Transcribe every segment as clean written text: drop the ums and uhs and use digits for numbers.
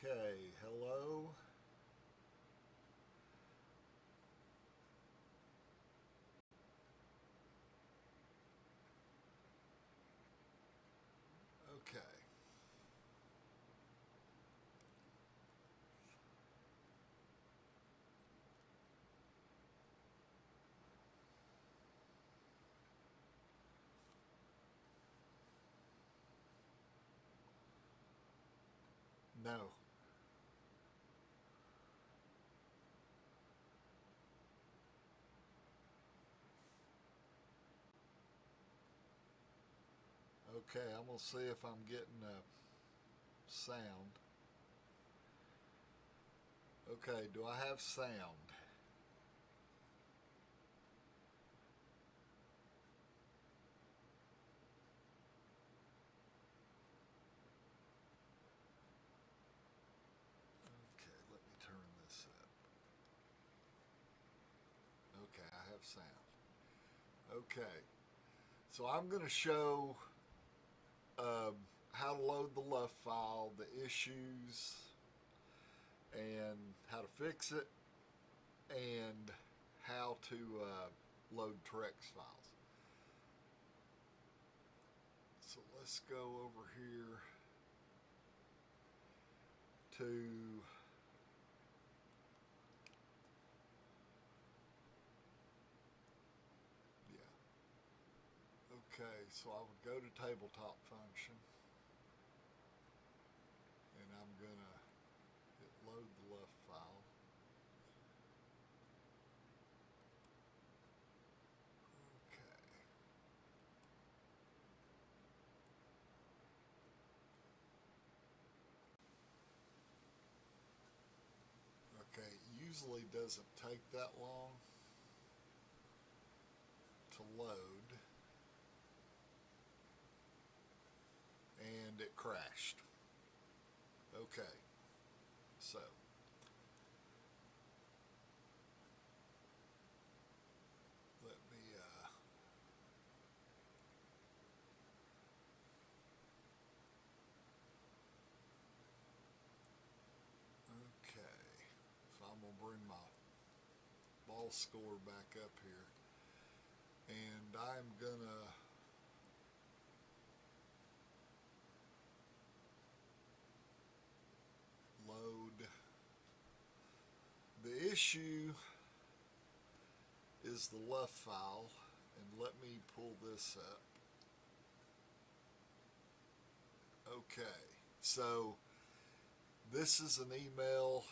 Okay, hello. Okay. No. Okay, I'm going to see if I'm getting a sound. Okay, do I have sound? Okay, let me turn this up. Okay, I have sound. Okay, so I'm going to show how to load the LUF file, the issues, and how to fix it, and how to load TRECS files. So let's go over here to okay, so I would go to tabletop function and I'm gonna hit load the LUF file. Okay. Okay, it usually doesn't take that long to load, and it crashed. Okay, so let me okay, so I'm gonna bring my BallScore back up here, and I'm gonna load. The issue is the LUF file, and let me pull this up. Okay, so this is an email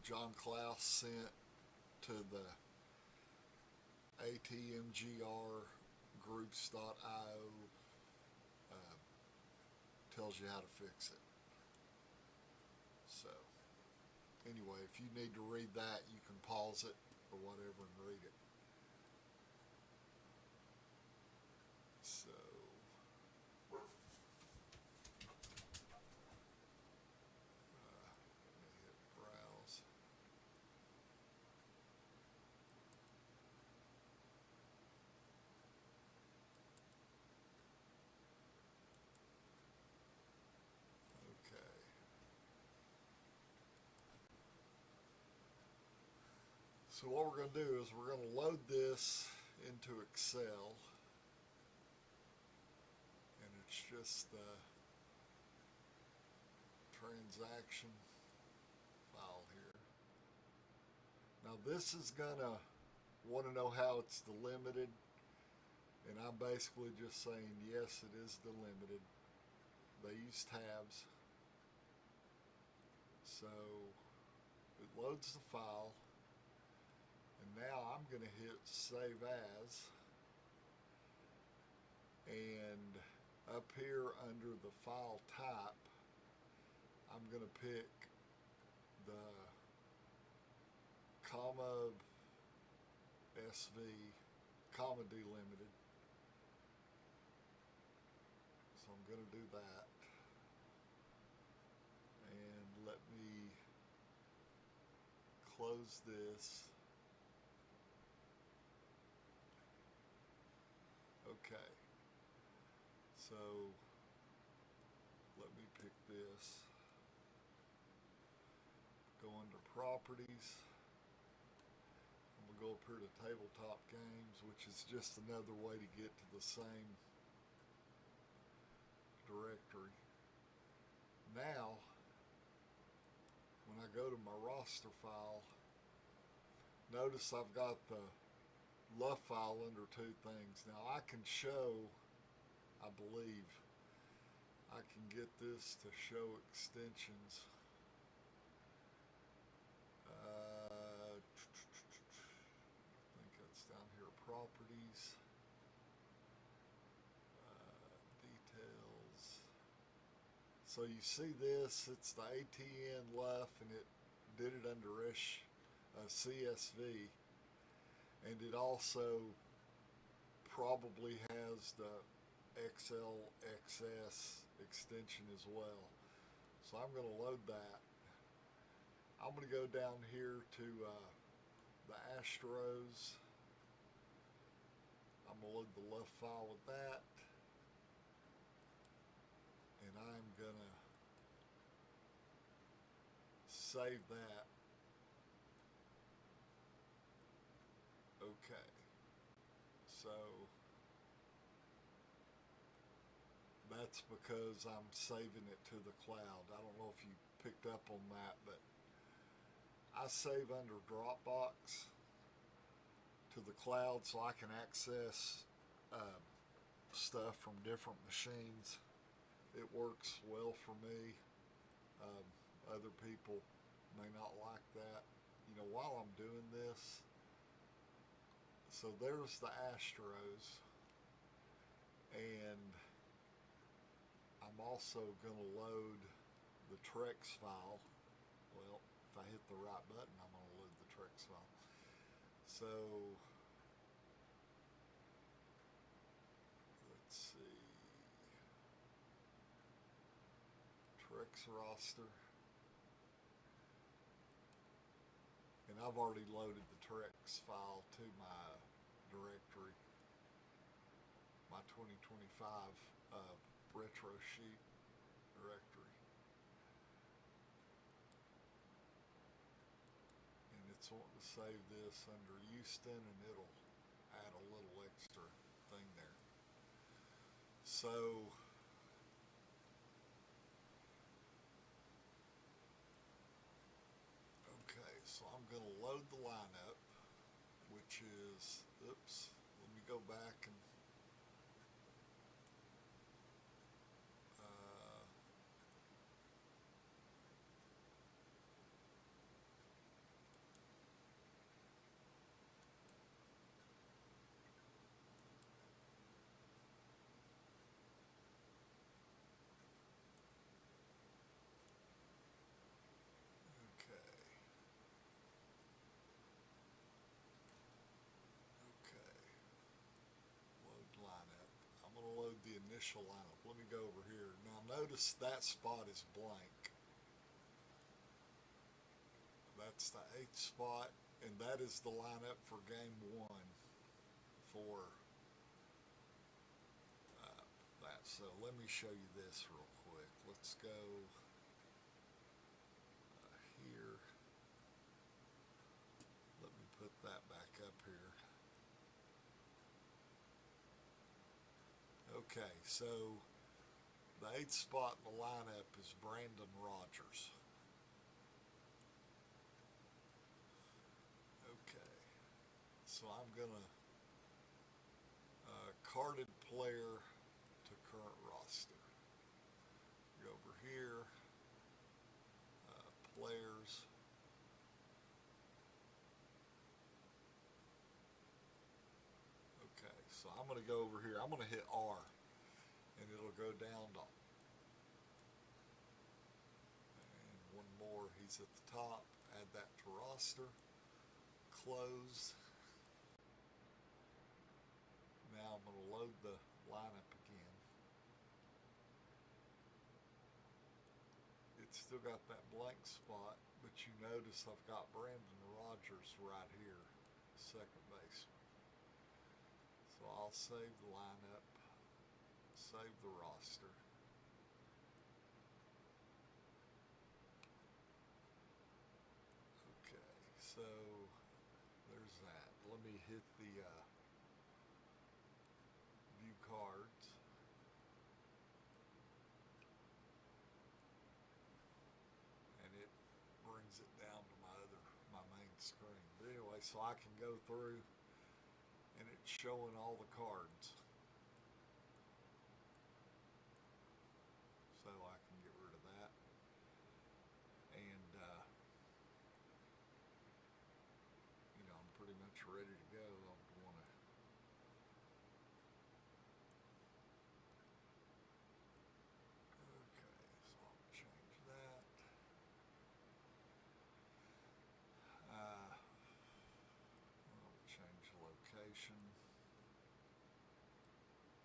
John Klaus sent to the atmgr groups.io. Uh, tells you how to fix it. So anyway, if you need to read that, you can pause it or whatever and read it. So let me hit browse. Okay. So what we're going to do is we're going to load this into Excel, and it's just the transaction file here. Now this is going to want to know how it's delimited, and I'm basically just saying yes, it is delimited. They use tabs. So it loads the file, and now I'm going to hit save as, and up here under the file type I'm going to pick the comma SV, comma delimited. So I'm going to do that, and let me close this. Okay, so let me pick this. properties. I'm going to go up here to tabletop games, which is just another way to get to the same directory. Now, when I go to my roster file, notice I've got the LUF file under two things. Now I can show, I believe, I can get this to show extensions. I think that's down here, properties, details. So you see this, it's the ATN LUF, and it did it under CSV, and it also probably has the XLXS extension as well. So I'm going to load that. I'm going to go down here to the Astros. I'm going to load the LUF file with that, and I'm going to save that. Okay, so that's because I'm saving it to the cloud. I don't know if you picked up on that, but I save under Dropbox to the cloud so I can access stuff from different machines. It works well for me. Other people may not like that. You know, while I'm doing this, so there's the Astros, and I'm also going to load the TRECS file. Well, if I hit the right button, I'm going to load the TRECS file. So let's see, TRECS roster, and I've already loaded the TRECS file to my directory, my 2025 retro sheet directory, and it's wanting to save this under Houston, and it'll add a little extra thing there. So okay, so I'm going to load the lineup, which is, oops, let me go back and the initial lineup. Let me go over here. Now notice that spot is blank. That's the 8th spot, and that is the lineup for game 1 for that. So let me show you this real quick. Let's go here. Let me put that back up here. Okay, so the 8th spot in the lineup is Brandon Rogers. Okay, so I'm gonna carded player to current roster. Go over here, players. Okay, so I'm gonna go over here. I'm gonna hit R, and it'll go down to, and one more, he's at the top. Add that to roster, close. Now I'm going to load the lineup again. It's still got that blank spot, but you notice I've got Brandon Rogers right here, second baseman. So I'll save the lineup, save the roster. hit the view cards. And it brings it down to my main screen. But anyway, so I can go through and it's showing all the cards. So I can get rid of that. And, I'm pretty much ready to go. I want to. Okay, so I'll change that. I'll change the location.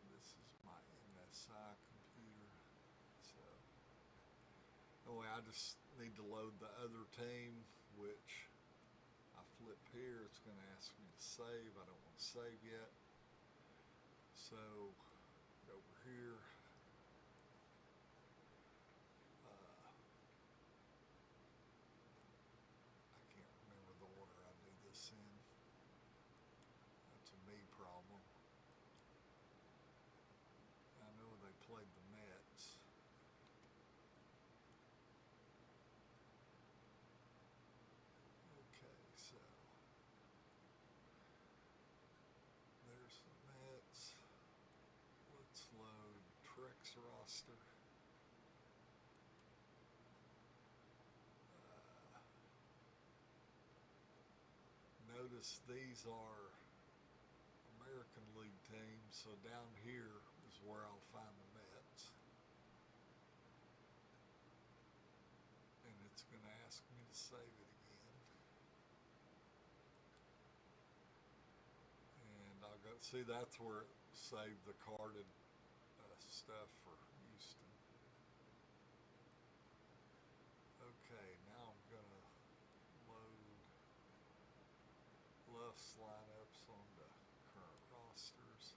This is my MSI computer. So, anyway, I just need to load the other team, which I flip here. It's going to ask me to save. I don't want to save yet. So, over here. I can't remember the order I do this in. That's a me problem. I know they played the Mets. Okay, so there's the Mets. Let's load TRECS roster. Notice these are American League teams, so down here is where I'll find the Mets. And it's going to ask me to save it again. And I'll go, see, that's where it saved the carded stuff for Houston. Okay, now I'm going to load LUF's lineups on the current rosters.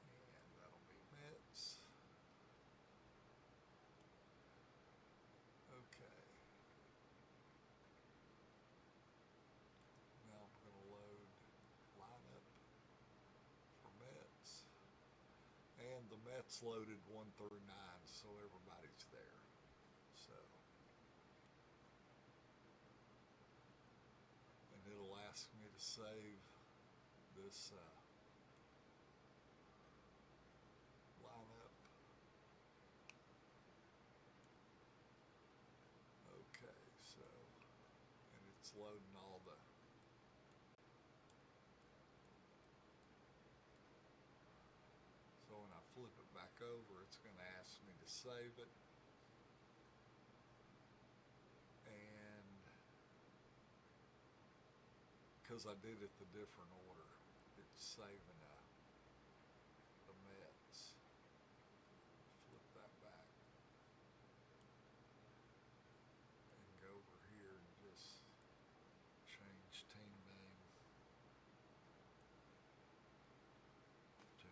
And that'll be Mets. Okay. Now I'm going to load lineup for Mets. And the Mets loaded 1 through 9, so everybody's there. So, and it'll ask me to save this lineup. Okay, so, and it's loading all the so when I flip it back over, it's going to ask me to save it. And because I did it the different order, it's saving the Mets. Flip that back and go over here and just change team name to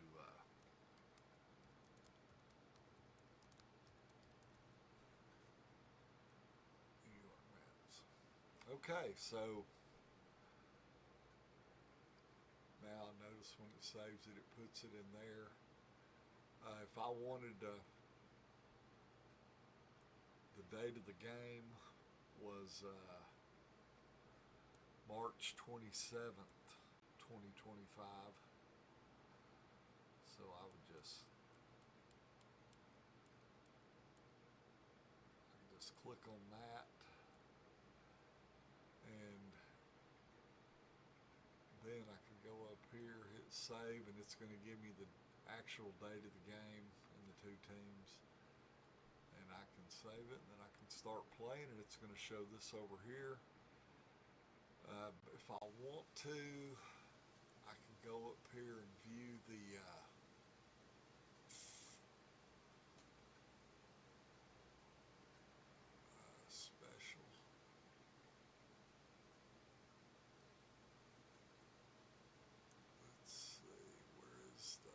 New York Mets. Okay, so now notice when it saves it, it puts it in there. If I wanted the date of the game was March 27th, 2025. So I would just click on that, and then I can go up here, hit save, and it's going to give me the actual date of the game and the two teams, and I can save it, and then I can start playing, and it's going to show this over here. If I want to, I can go up here and view the special. Let's see, where is the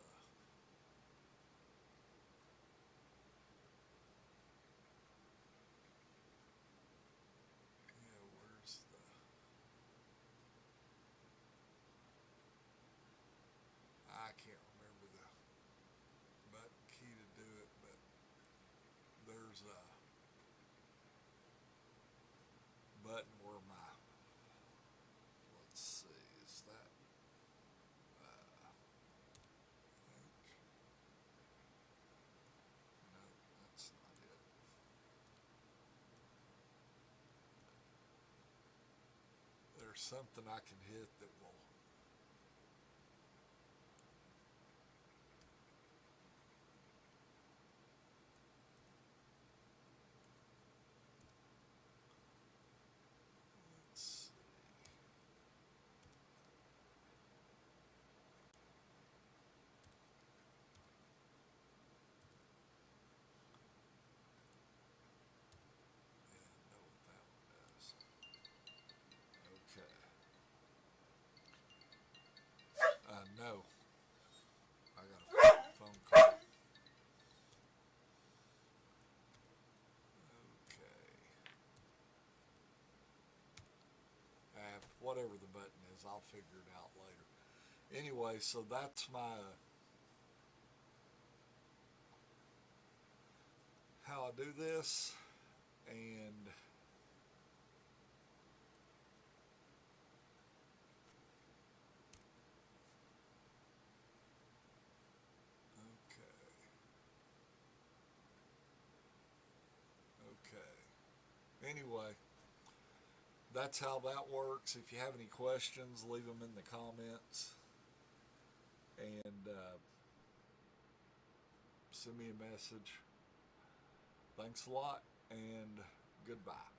there's something I can hit that will. Let's see. Yeah, I know what that one does. Okay. No. I got a phone call. Okay. Whatever the button is, I'll figure it out later. Anyway, so that's my how I do this, and okay, okay. Anyway, that's how that works. If you have any questions, leave them in the comments, and send me a message. Thanks a lot, and goodbye.